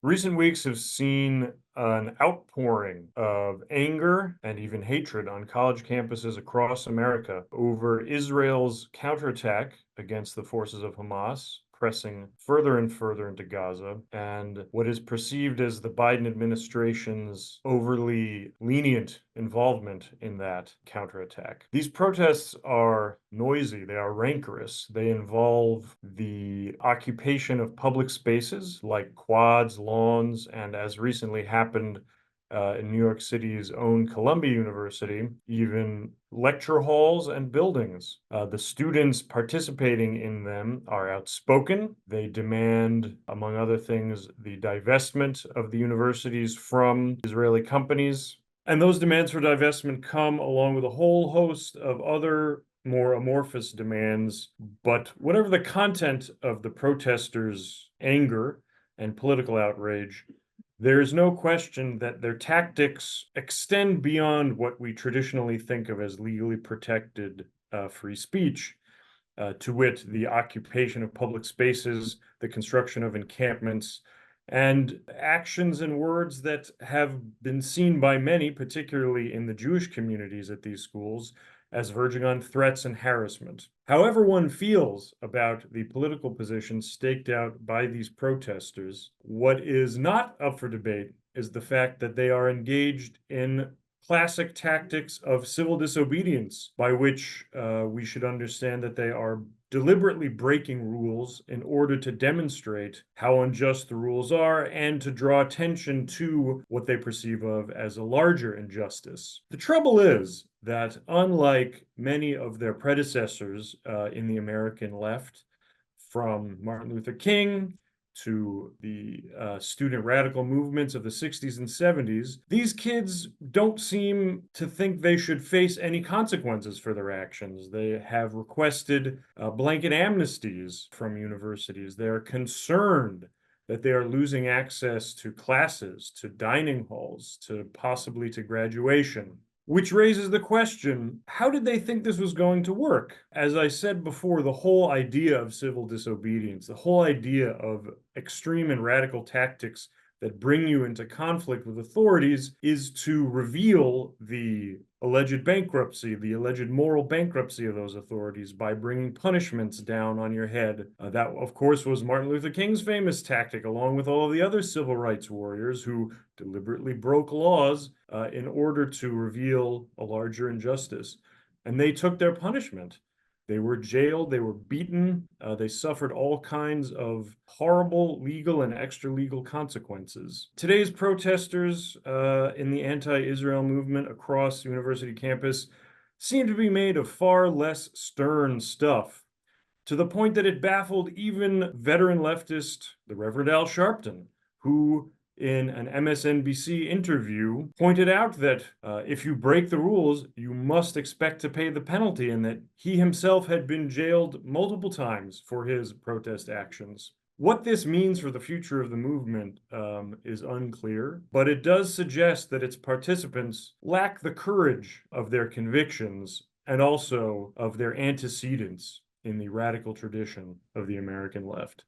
Recent weeks have seen an outpouring of anger and even hatred on college campuses across America over Israel's counterattack against the forces of Hamas, pressing further and further into Gaza, and what is perceived as the Biden administration's overly lenient involvement in that counterattack. These protests are noisy, they are rancorous, they involve the occupation of public spaces like quads, lawns, and as recently happened in New York City's own Columbia University, even lecture halls and buildings. The students participating in them are outspoken. They demand, among other things, the divestment of the universities from Israeli companies. And those demands for divestment come along with a whole host of other more amorphous demands. But whatever the content of the protesters' anger and political outrage, there's no question that their tactics extend beyond what we traditionally think of as legally protected free speech, to wit, the occupation of public spaces, the construction of encampments, and actions and words that have been seen by many, particularly in the Jewish communities at these schools, as verging on threats and harassment. However one feels about the political position staked out by these protesters, what is not up for debate is the fact that they are engaged in classic tactics of civil disobedience, by which we should understand that they are deliberately breaking rules in order to demonstrate how unjust the rules are and to draw attention to what they perceive of as a larger injustice. The trouble is that, unlike many of their predecessors in the American left, from Martin Luther King to the student radical movements of the 60s and 70s, these kids don't seem to think they should face any consequences for their actions. They have requested blanket amnesties from universities. They're concerned that they are losing access to classes, to dining halls, to possibly to graduation. Which raises the question, how did they think this was going to work? As I said before, the whole idea of civil disobedience, the whole idea of extreme and radical tactics that bring you into conflict with authorities is to reveal the alleged bankruptcy, the alleged moral bankruptcy of those authorities by bringing punishments down on your head. That, of course, was Martin Luther King's famous tactic, along with all of the other civil rights warriors who deliberately broke laws in order to reveal a larger injustice. And they took their punishment. They were jailed, they were beaten, they suffered all kinds of horrible legal and extra-legal consequences. Today's protesters in the anti-Israel movement across university campus seem to be made of far less stern stuff, to the point that it baffled even veteran leftist, the Reverend Al Sharpton, who in an MSNBC interview, pointed out that if you break the rules, you must expect to pay the penalty, and that he himself had been jailed multiple times for his protest actions. What this means for the future of the movement is unclear, but it does suggest that its participants lack the courage of their convictions and also of their antecedents in the radical tradition of the American left.